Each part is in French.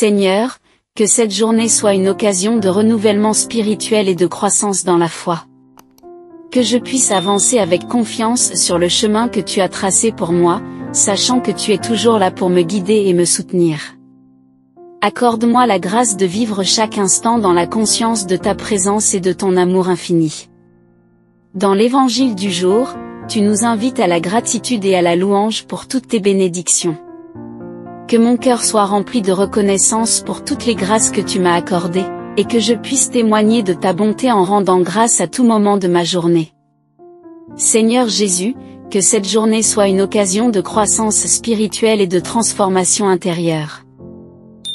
Seigneur, que cette journée soit une occasion de renouvellement spirituel et de croissance dans la foi. Que je puisse avancer avec confiance sur le chemin que tu as tracé pour moi, sachant que tu es toujours là pour me guider et me soutenir. Accorde-moi la grâce de vivre chaque instant dans la conscience de ta présence et de ton amour infini. Dans l'évangile du jour, tu nous invites à la gratitude et à la louange pour toutes tes bénédictions. Que mon cœur soit rempli de reconnaissance pour toutes les grâces que tu m'as accordées, et que je puisse témoigner de ta bonté en rendant grâce à tout moment de ma journée. Seigneur Jésus, que cette journée soit une occasion de croissance spirituelle et de transformation intérieure.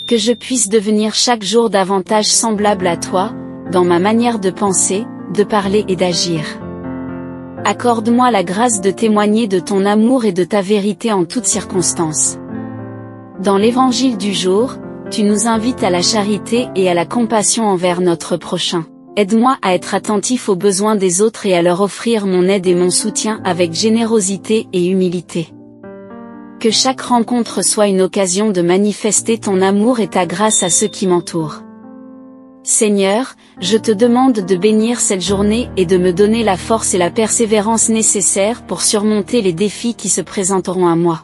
Que je puisse devenir chaque jour davantage semblable à toi, dans ma manière de penser, de parler et d'agir. Accorde-moi la grâce de témoigner de ton amour et de ta vérité en toutes circonstances. Dans l'évangile du jour, tu nous invites à la charité et à la compassion envers notre prochain. Aide-moi à être attentif aux besoins des autres et à leur offrir mon aide et mon soutien avec générosité et humilité. Que chaque rencontre soit une occasion de manifester ton amour et ta grâce à ceux qui m'entourent. Seigneur, je te demande de bénir cette journée et de me donner la force et la persévérance nécessaires pour surmonter les défis qui se présenteront à moi.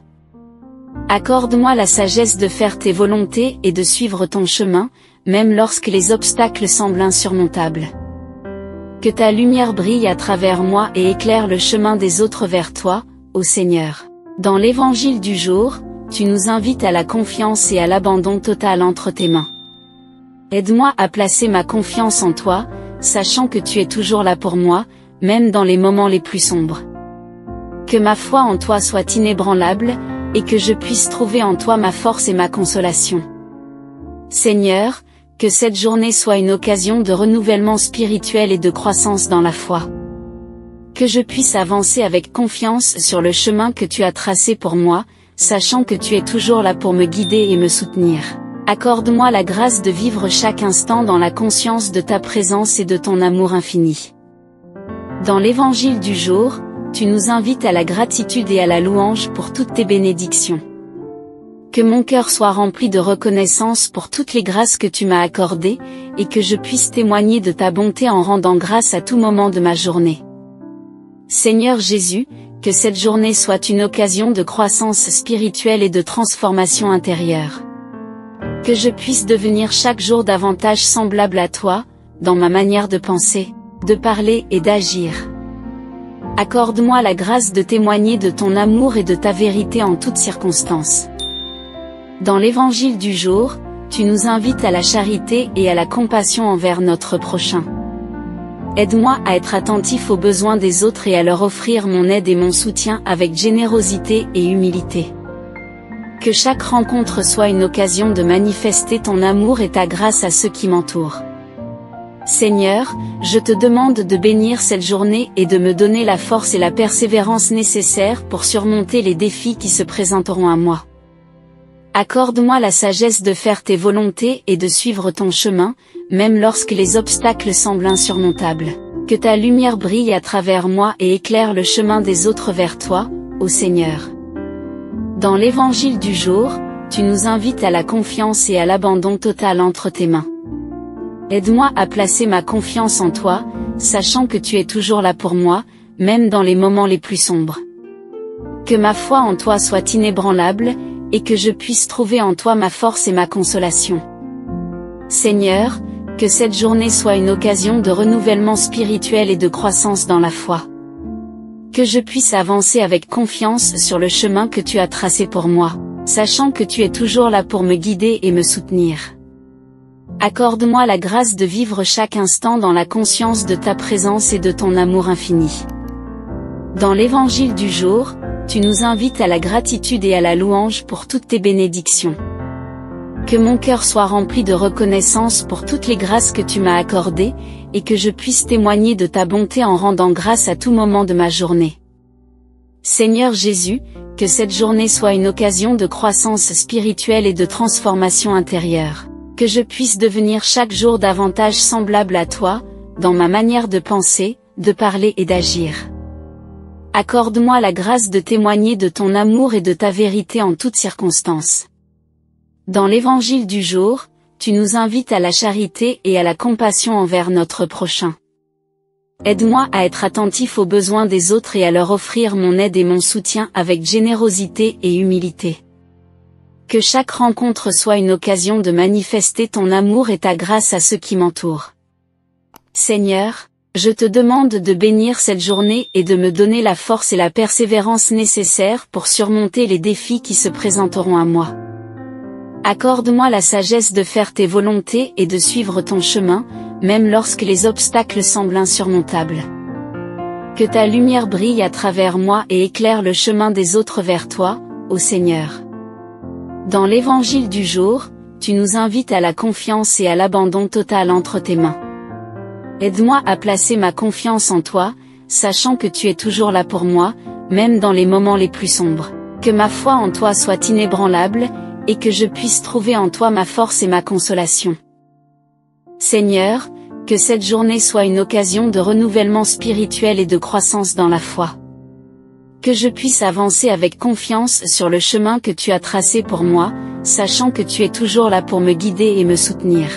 Accorde-moi la sagesse de faire tes volontés et de suivre ton chemin, même lorsque les obstacles semblent insurmontables. Que ta lumière brille à travers moi et éclaire le chemin des autres vers toi, ô Seigneur. Dans l'évangile du jour, tu nous invites à la confiance et à l'abandon total entre tes mains. Aide-moi à placer ma confiance en toi, sachant que tu es toujours là pour moi, même dans les moments les plus sombres. Que ma foi en toi soit inébranlable, et que je puisse trouver en toi ma force et ma consolation. Seigneur, que cette journée soit une occasion de renouvellement spirituel et de croissance dans la foi. Que je puisse avancer avec confiance sur le chemin que tu as tracé pour moi, sachant que tu es toujours là pour me guider et me soutenir. Accorde-moi la grâce de vivre chaque instant dans la conscience de ta présence et de ton amour infini. Dans l'évangile du jour, tu nous invites à la gratitude et à la louange pour toutes tes bénédictions. Que mon cœur soit rempli de reconnaissance pour toutes les grâces que tu m'as accordées, et que je puisse témoigner de ta bonté en rendant grâce à tout moment de ma journée. Seigneur Jésus, que cette journée soit une occasion de croissance spirituelle et de transformation intérieure. Que je puisse devenir chaque jour davantage semblable à toi, dans ma manière de penser, de parler et d'agir. Accorde-moi la grâce de témoigner de ton amour et de ta vérité en toutes circonstances. Dans l'évangile du jour, tu nous invites à la charité et à la compassion envers notre prochain. Aide-moi à être attentif aux besoins des autres et à leur offrir mon aide et mon soutien avec générosité et humilité. Que chaque rencontre soit une occasion de manifester ton amour et ta grâce à ceux qui m'entourent. Seigneur, je te demande de bénir cette journée et de me donner la force et la persévérance nécessaires pour surmonter les défis qui se présenteront à moi. Accorde-moi la sagesse de faire tes volontés et de suivre ton chemin, même lorsque les obstacles semblent insurmontables. Que ta lumière brille à travers moi et éclaire le chemin des autres vers toi, ô Seigneur. Dans l'évangile du jour, tu nous invites à la confiance et à l'abandon total entre tes mains. Aide-moi à placer ma confiance en toi, sachant que tu es toujours là pour moi, même dans les moments les plus sombres. Que ma foi en toi soit inébranlable, et que je puisse trouver en toi ma force et ma consolation. Seigneur, que cette journée soit une occasion de renouvellement spirituel et de croissance dans la foi. Que je puisse avancer avec confiance sur le chemin que tu as tracé pour moi, sachant que tu es toujours là pour me guider et me soutenir. Accorde-moi la grâce de vivre chaque instant dans la conscience de ta présence et de ton amour infini. Dans l'évangile du jour, tu nous invites à la gratitude et à la louange pour toutes tes bénédictions. Que mon cœur soit rempli de reconnaissance pour toutes les grâces que tu m'as accordées, et que je puisse témoigner de ta bonté en rendant grâce à tout moment de ma journée. Seigneur Jésus, que cette journée soit une occasion de croissance spirituelle et de transformation intérieure. Que je puisse devenir chaque jour davantage semblable à toi, dans ma manière de penser, de parler et d'agir. Accorde-moi la grâce de témoigner de ton amour et de ta vérité en toutes circonstances. Dans l'Évangile du jour, tu nous invites à la charité et à la compassion envers notre prochain. Aide-moi à être attentif aux besoins des autres et à leur offrir mon aide et mon soutien avec générosité et humilité. Que chaque rencontre soit une occasion de manifester ton amour et ta grâce à ceux qui m'entourent. Seigneur, je te demande de bénir cette journée et de me donner la force et la persévérance nécessaires pour surmonter les défis qui se présenteront à moi. Accorde-moi la sagesse de faire tes volontés et de suivre ton chemin, même lorsque les obstacles semblent insurmontables. Que ta lumière brille à travers moi et éclaire le chemin des autres vers toi, ô Seigneur. Dans l'Évangile du jour, tu nous invites à la confiance et à l'abandon total entre tes mains. Aide-moi à placer ma confiance en toi, sachant que tu es toujours là pour moi, même dans les moments les plus sombres. Que ma foi en toi soit inébranlable, et que je puisse trouver en toi ma force et ma consolation. Seigneur, que cette journée soit une occasion de renouvellement spirituel et de croissance dans la foi. Que je puisse avancer avec confiance sur le chemin que tu as tracé pour moi, sachant que tu es toujours là pour me guider et me soutenir.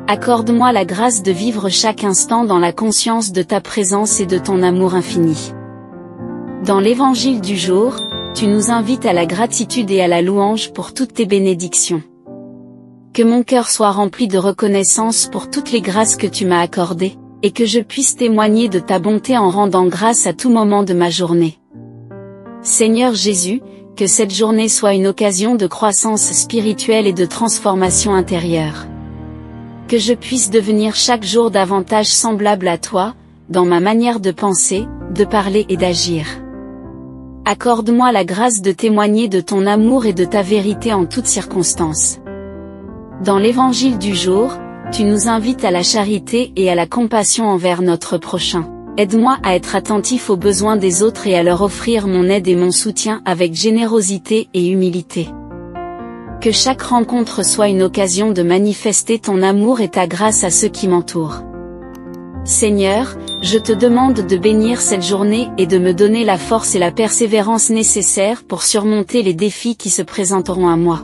Accorde-moi la grâce de vivre chaque instant dans la conscience de ta présence et de ton amour infini. Dans l'Évangile du jour, tu nous invites à la gratitude et à la louange pour toutes tes bénédictions. Que mon cœur soit rempli de reconnaissance pour toutes les grâces que tu m'as accordées, et que je puisse témoigner de ta bonté en rendant grâce à tout moment de ma journée. Seigneur Jésus, que cette journée soit une occasion de croissance spirituelle et de transformation intérieure. Que je puisse devenir chaque jour davantage semblable à toi, dans ma manière de penser, de parler et d'agir. Accorde-moi la grâce de témoigner de ton amour et de ta vérité en toutes circonstances. Dans l'Évangile du jour, tu nous invites à la charité et à la compassion envers notre prochain. Aide-moi à être attentif aux besoins des autres et à leur offrir mon aide et mon soutien avec générosité et humilité. Que chaque rencontre soit une occasion de manifester ton amour et ta grâce à ceux qui m'entourent. Seigneur, je te demande de bénir cette journée et de me donner la force et la persévérance nécessaires pour surmonter les défis qui se présenteront à moi.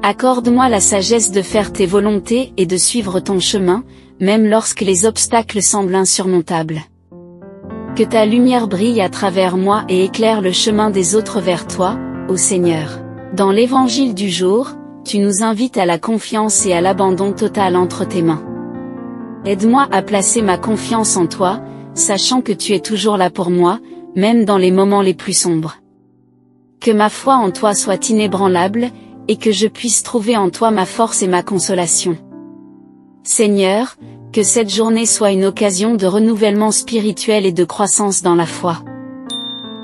Accorde-moi la sagesse de faire tes volontés et de suivre ton chemin, même lorsque les obstacles semblent insurmontables. Que ta lumière brille à travers moi et éclaire le chemin des autres vers toi, ô Seigneur. Dans l'Évangile du jour, tu nous invites à la confiance et à l'abandon total entre tes mains. Aide-moi à placer ma confiance en toi, sachant que tu es toujours là pour moi, même dans les moments les plus sombres. Que ma foi en toi soit inébranlable, et que je puisse trouver en toi ma force et ma consolation. Seigneur, que cette journée soit une occasion de renouvellement spirituel et de croissance dans la foi.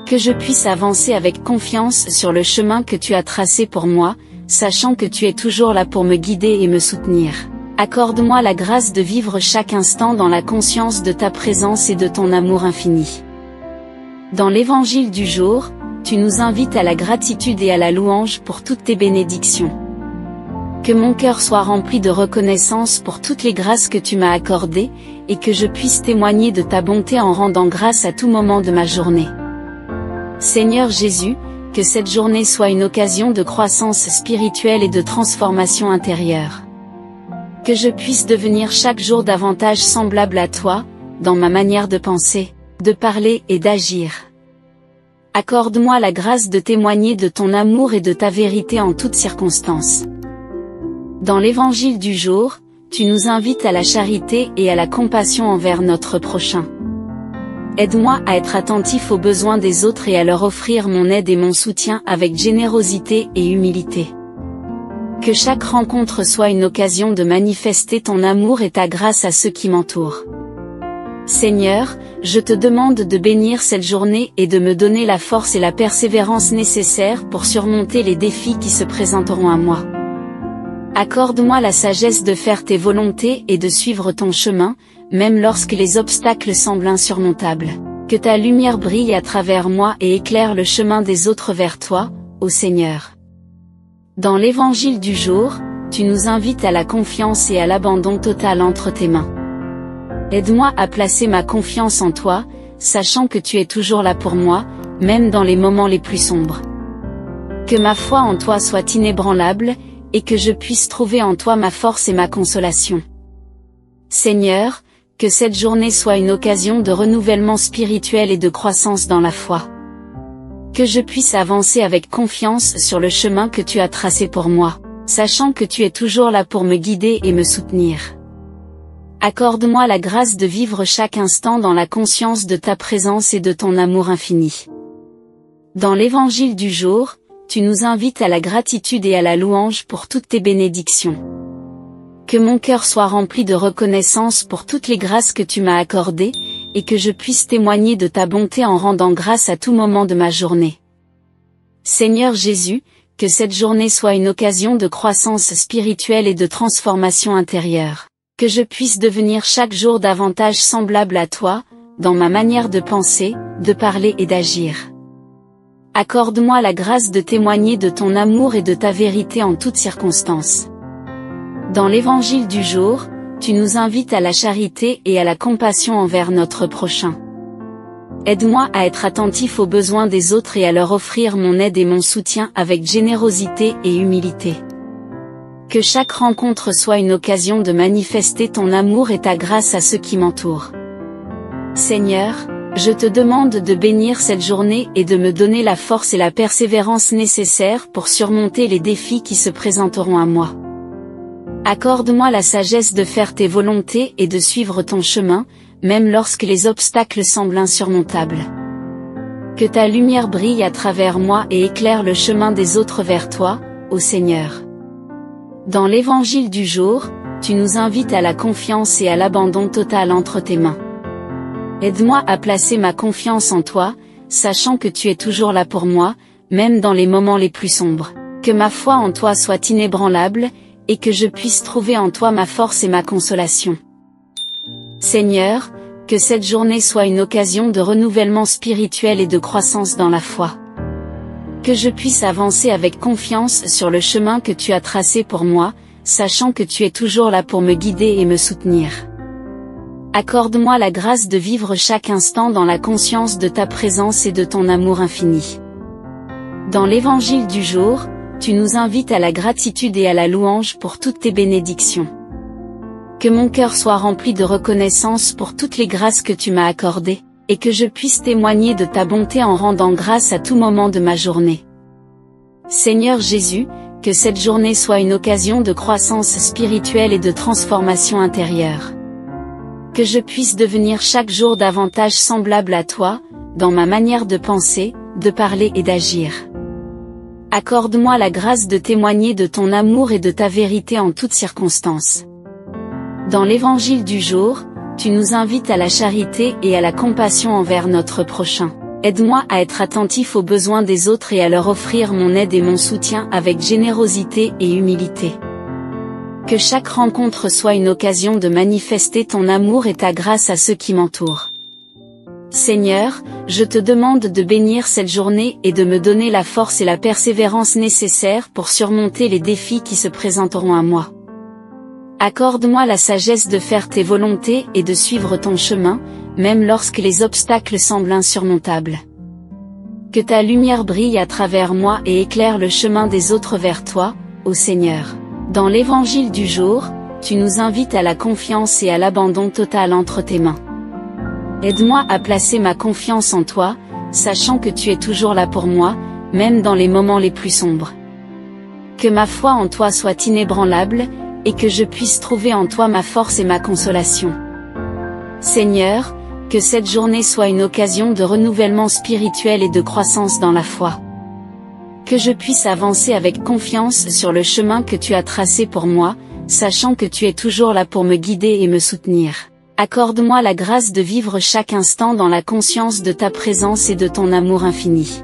Que je puisse avancer avec confiance sur le chemin que tu as tracé pour moi, sachant que tu es toujours là pour me guider et me soutenir. Accorde-moi la grâce de vivre chaque instant dans la conscience de ta présence et de ton amour infini. Dans l'Évangile du jour, tu nous invites à la gratitude et à la louange pour toutes tes bénédictions. Que mon cœur soit rempli de reconnaissance pour toutes les grâces que tu m'as accordées, et que je puisse témoigner de ta bonté en rendant grâce à tout moment de ma journée. Seigneur Jésus, que cette journée soit une occasion de croissance spirituelle et de transformation intérieure. Que je puisse devenir chaque jour davantage semblable à toi, dans ma manière de penser, de parler et d'agir. Accorde-moi la grâce de témoigner de ton amour et de ta vérité en toutes circonstances. Dans l'Évangile du jour, tu nous invites à la charité et à la compassion envers notre prochain. Aide-moi à être attentif aux besoins des autres et à leur offrir mon aide et mon soutien avec générosité et humilité. Que chaque rencontre soit une occasion de manifester ton amour et ta grâce à ceux qui m'entourent. Seigneur, je te demande de bénir cette journée et de me donner la force et la persévérance nécessaires pour surmonter les défis qui se présenteront à moi. Accorde-moi la sagesse de faire tes volontés et de suivre ton chemin, même lorsque les obstacles semblent insurmontables. Que ta lumière brille à travers moi et éclaire le chemin des autres vers toi, ô Seigneur. Dans l'Évangile du jour, tu nous invites à la confiance et à l'abandon total entre tes mains. Aide-moi à placer ma confiance en toi, sachant que tu es toujours là pour moi, même dans les moments les plus sombres. Que ma foi en toi soit inébranlable, et que je puisse trouver en toi ma force et ma consolation. Seigneur, que cette journée soit une occasion de renouvellement spirituel et de croissance dans la foi. Que je puisse avancer avec confiance sur le chemin que tu as tracé pour moi, sachant que tu es toujours là pour me guider et me soutenir. Accorde-moi la grâce de vivre chaque instant dans la conscience de ta présence et de ton amour infini. Dans l'évangile du jour, tu nous invites à la gratitude et à la louange pour toutes tes bénédictions. Que mon cœur soit rempli de reconnaissance pour toutes les grâces que tu m'as accordées, et que je puisse témoigner de ta bonté en rendant grâce à tout moment de ma journée. Seigneur Jésus, que cette journée soit une occasion de croissance spirituelle et de transformation intérieure. Que je puisse devenir chaque jour davantage semblable à toi, dans ma manière de penser, de parler et d'agir. Accorde-moi la grâce de témoigner de ton amour et de ta vérité en toutes circonstances. Dans l'évangile du jour, tu nous invites à la charité et à la compassion envers notre prochain. Aide-moi à être attentif aux besoins des autres et à leur offrir mon aide et mon soutien avec générosité et humilité. Que chaque rencontre soit une occasion de manifester ton amour et ta grâce à ceux qui m'entourent. Seigneur, je te demande de bénir cette journée et de me donner la force et la persévérance nécessaires pour surmonter les défis qui se présenteront à moi. Accorde-moi la sagesse de faire tes volontés et de suivre ton chemin, même lorsque les obstacles semblent insurmontables. Que ta lumière brille à travers moi et éclaire le chemin des autres vers toi, ô Seigneur. Dans l'évangile du jour, tu nous invites à la confiance et à l'abandon total entre tes mains. Aide-moi à placer ma confiance en toi, sachant que tu es toujours là pour moi, même dans les moments les plus sombres. Que ma foi en toi soit inébranlable, et que je puisse trouver en toi ma force et ma consolation. Seigneur, que cette journée soit une occasion de renouvellement spirituel et de croissance dans la foi. Que je puisse avancer avec confiance sur le chemin que tu as tracé pour moi, sachant que tu es toujours là pour me guider et me soutenir. Accorde-moi la grâce de vivre chaque instant dans la conscience de ta présence et de ton amour infini. Dans l'évangile du jour, tu nous invites à la gratitude et à la louange pour toutes tes bénédictions. Que mon cœur soit rempli de reconnaissance pour toutes les grâces que tu m'as accordées, et que je puisse témoigner de ta bonté en rendant grâce à tout moment de ma journée. Seigneur Jésus, que cette journée soit une occasion de croissance spirituelle et de transformation intérieure. Que je puisse devenir chaque jour davantage semblable à toi, dans ma manière de penser, de parler et d'agir. Accorde-moi la grâce de témoigner de ton amour et de ta vérité en toutes circonstances. Dans l'évangile du jour, tu nous invites à la charité et à la compassion envers notre prochain. Aide-moi à être attentif aux besoins des autres et à leur offrir mon aide et mon soutien avec générosité et humilité. Que chaque rencontre soit une occasion de manifester ton amour et ta grâce à ceux qui m'entourent. Seigneur, je te demande de bénir cette journée et de me donner la force et la persévérance nécessaires pour surmonter les défis qui se présenteront à moi. Accorde-moi la sagesse de faire tes volontés et de suivre ton chemin, même lorsque les obstacles semblent insurmontables. Que ta lumière brille à travers moi et éclaire le chemin des autres vers toi, ô Seigneur. Dans l'évangile du jour, tu nous invites à la confiance et à l'abandon total entre tes mains. Aide-moi à placer ma confiance en toi, sachant que tu es toujours là pour moi, même dans les moments les plus sombres. Que ma foi en toi soit inébranlable, et que je puisse trouver en toi ma force et ma consolation. Seigneur, que cette journée soit une occasion de renouvellement spirituel et de croissance dans la foi. Que je puisse avancer avec confiance sur le chemin que tu as tracé pour moi, sachant que tu es toujours là pour me guider et me soutenir. Accorde-moi la grâce de vivre chaque instant dans la conscience de ta présence et de ton amour infini.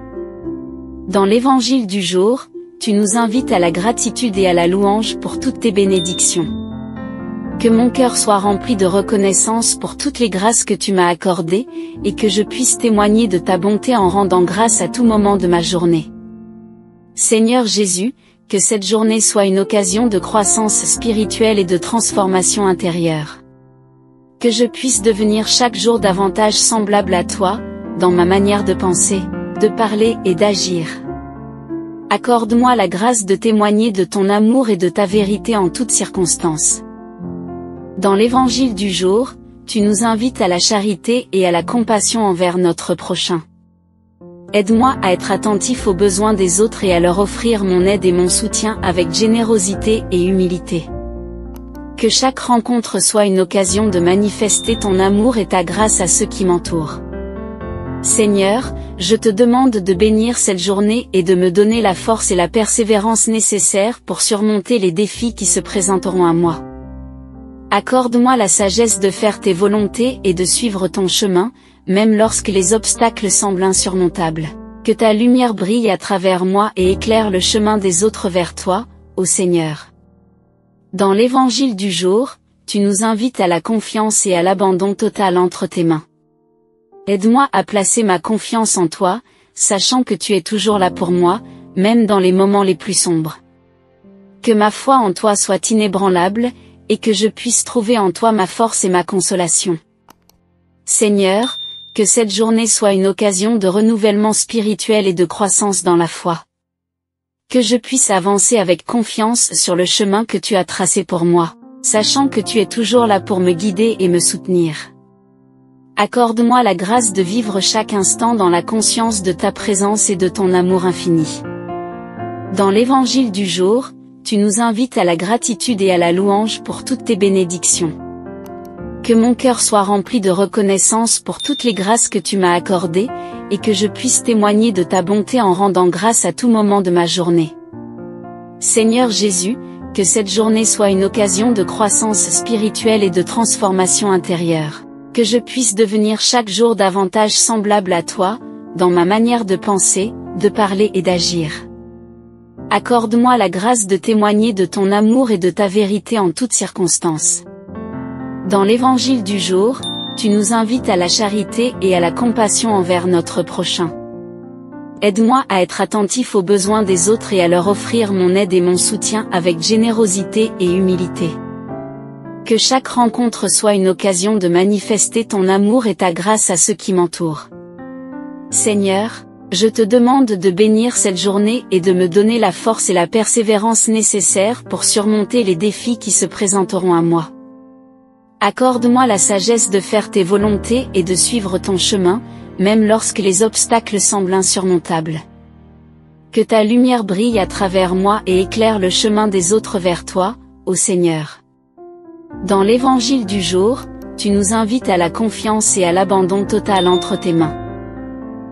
Dans l'évangile du jour, tu nous invites à la gratitude et à la louange pour toutes tes bénédictions. Que mon cœur soit rempli de reconnaissance pour toutes les grâces que tu m'as accordées, et que je puisse témoigner de ta bonté en rendant grâce à tout moment de ma journée. Seigneur Jésus, que cette journée soit une occasion de croissance spirituelle et de transformation intérieure. Que je puisse devenir chaque jour davantage semblable à toi, dans ma manière de penser, de parler et d'agir. Accorde-moi la grâce de témoigner de ton amour et de ta vérité en toutes circonstances. Dans l'Évangile du jour, tu nous invites à la charité et à la compassion envers notre prochain. Aide-moi à être attentif aux besoins des autres et à leur offrir mon aide et mon soutien avec générosité et humilité. Que chaque rencontre soit une occasion de manifester ton amour et ta grâce à ceux qui m'entourent. Seigneur, je te demande de bénir cette journée et de me donner la force et la persévérance nécessaires pour surmonter les défis qui se présenteront à moi. Accorde-moi la sagesse de faire tes volontés et de suivre ton chemin, même lorsque les obstacles semblent insurmontables. Que ta lumière brille à travers moi et éclaire le chemin des autres vers toi, ô Seigneur. Dans l'Évangile du jour, tu nous invites à la confiance et à l'abandon total entre tes mains. Aide-moi à placer ma confiance en toi, sachant que tu es toujours là pour moi, même dans les moments les plus sombres. Que ma foi en toi soit inébranlable, et que je puisse trouver en toi ma force et ma consolation. Seigneur, que cette journée soit une occasion de renouvellement spirituel et de croissance dans la foi. Que je puisse avancer avec confiance sur le chemin que tu as tracé pour moi, sachant que tu es toujours là pour me guider et me soutenir. Accorde-moi la grâce de vivre chaque instant dans la conscience de ta présence et de ton amour infini. Dans l'Évangile du jour, tu nous invites à la gratitude et à la louange pour toutes tes bénédictions. Que mon cœur soit rempli de reconnaissance pour toutes les grâces que tu m'as accordées, et que je puisse témoigner de ta bonté en rendant grâce à tout moment de ma journée. Seigneur Jésus, que cette journée soit une occasion de croissance spirituelle et de transformation intérieure. Que je puisse devenir chaque jour davantage semblable à toi, dans ma manière de penser, de parler et d'agir. Accorde-moi la grâce de témoigner de ton amour et de ta vérité en toutes circonstances. Dans l'Évangile du jour, tu nous invites à la charité et à la compassion envers notre prochain. Aide-moi à être attentif aux besoins des autres et à leur offrir mon aide et mon soutien avec générosité et humilité. Que chaque rencontre soit une occasion de manifester ton amour et ta grâce à ceux qui m'entourent. Seigneur, je te demande de bénir cette journée et de me donner la force et la persévérance nécessaires pour surmonter les défis qui se présenteront à moi. Accorde-moi la sagesse de faire tes volontés et de suivre ton chemin, même lorsque les obstacles semblent insurmontables. Que ta lumière brille à travers moi et éclaire le chemin des autres vers toi, ô Seigneur. Dans l'Évangile du jour, tu nous invites à la confiance et à l'abandon total entre tes mains.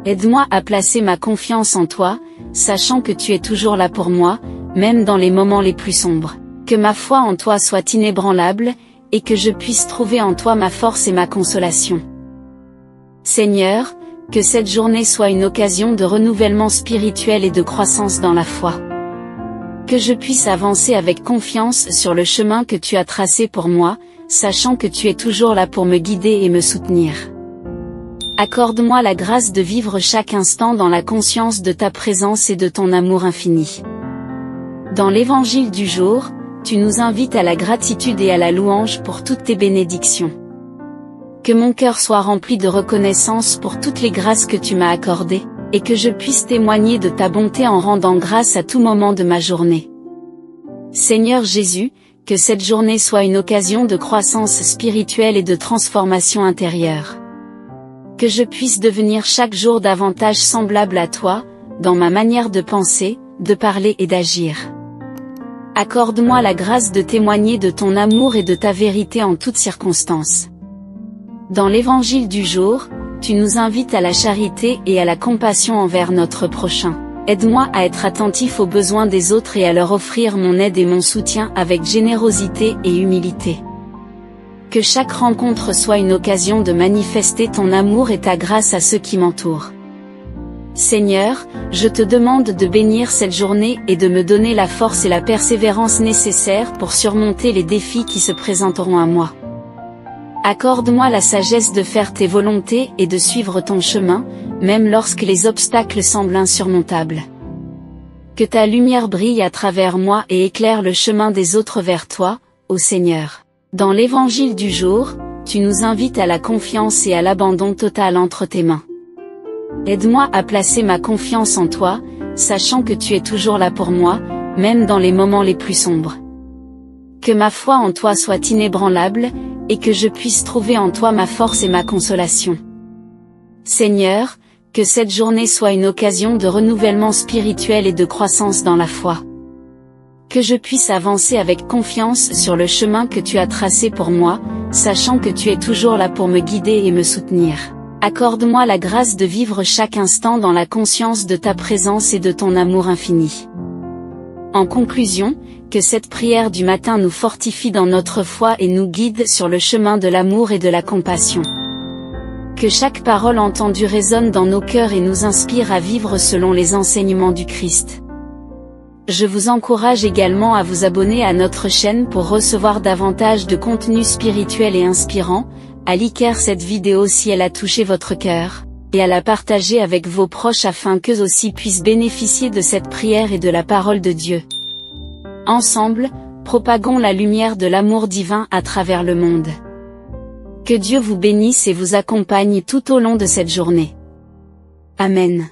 Aide-moi à placer ma confiance en toi, sachant que tu es toujours là pour moi, même dans les moments les plus sombres. Que ma foi en toi soit inébranlable, et que je puisse trouver en toi ma force et ma consolation. Seigneur, que cette journée soit une occasion de renouvellement spirituel et de croissance dans la foi. Que je puisse avancer avec confiance sur le chemin que tu as tracé pour moi, sachant que tu es toujours là pour me guider et me soutenir. Accorde-moi la grâce de vivre chaque instant dans la conscience de ta présence et de ton amour infini. Dans l'Évangile du jour, tu nous invites à la gratitude et à la louange pour toutes tes bénédictions. Que mon cœur soit rempli de reconnaissance pour toutes les grâces que tu m'as accordées, et que je puisse témoigner de ta bonté en rendant grâce à tout moment de ma journée. Seigneur Jésus, que cette journée soit une occasion de croissance spirituelle et de transformation intérieure. Que je puisse devenir chaque jour davantage semblable à toi, dans ma manière de penser, de parler et d'agir. Accorde-moi la grâce de témoigner de ton amour et de ta vérité en toutes circonstances. Dans l'Évangile du jour, tu nous invites à la charité et à la compassion envers notre prochain. Aide-moi à être attentif aux besoins des autres et à leur offrir mon aide et mon soutien avec générosité et humilité. Que chaque rencontre soit une occasion de manifester ton amour et ta grâce à ceux qui m'entourent. Seigneur, je te demande de bénir cette journée et de me donner la force et la persévérance nécessaires pour surmonter les défis qui se présenteront à moi. Accorde-moi la sagesse de faire tes volontés et de suivre ton chemin, même lorsque les obstacles semblent insurmontables. Que ta lumière brille à travers moi et éclaire le chemin des autres vers toi, ô Seigneur. Dans l'Évangile du jour, tu nous invites à la confiance et à l'abandon total entre tes mains. Aide-moi à placer ma confiance en toi, sachant que tu es toujours là pour moi, même dans les moments les plus sombres. Que ma foi en toi soit inébranlable, et que je puisse trouver en toi ma force et ma consolation. Seigneur, que cette journée soit une occasion de renouvellement spirituel et de croissance dans la foi. Que je puisse avancer avec confiance sur le chemin que tu as tracé pour moi, sachant que tu es toujours là pour me guider et me soutenir. Accorde-moi la grâce de vivre chaque instant dans la conscience de ta présence et de ton amour infini. En conclusion, que cette prière du matin nous fortifie dans notre foi et nous guide sur le chemin de l'amour et de la compassion. Que chaque parole entendue résonne dans nos cœurs et nous inspire à vivre selon les enseignements du Christ. Je vous encourage également à vous abonner à notre chaîne pour recevoir davantage de contenu spirituel et inspirant, à liker cette vidéo si elle a touché votre cœur, et à la partager avec vos proches afin qu'eux aussi puissent bénéficier de cette prière et de la parole de Dieu. Ensemble, propagons la lumière de l'amour divin à travers le monde. Que Dieu vous bénisse et vous accompagne tout au long de cette journée. Amen.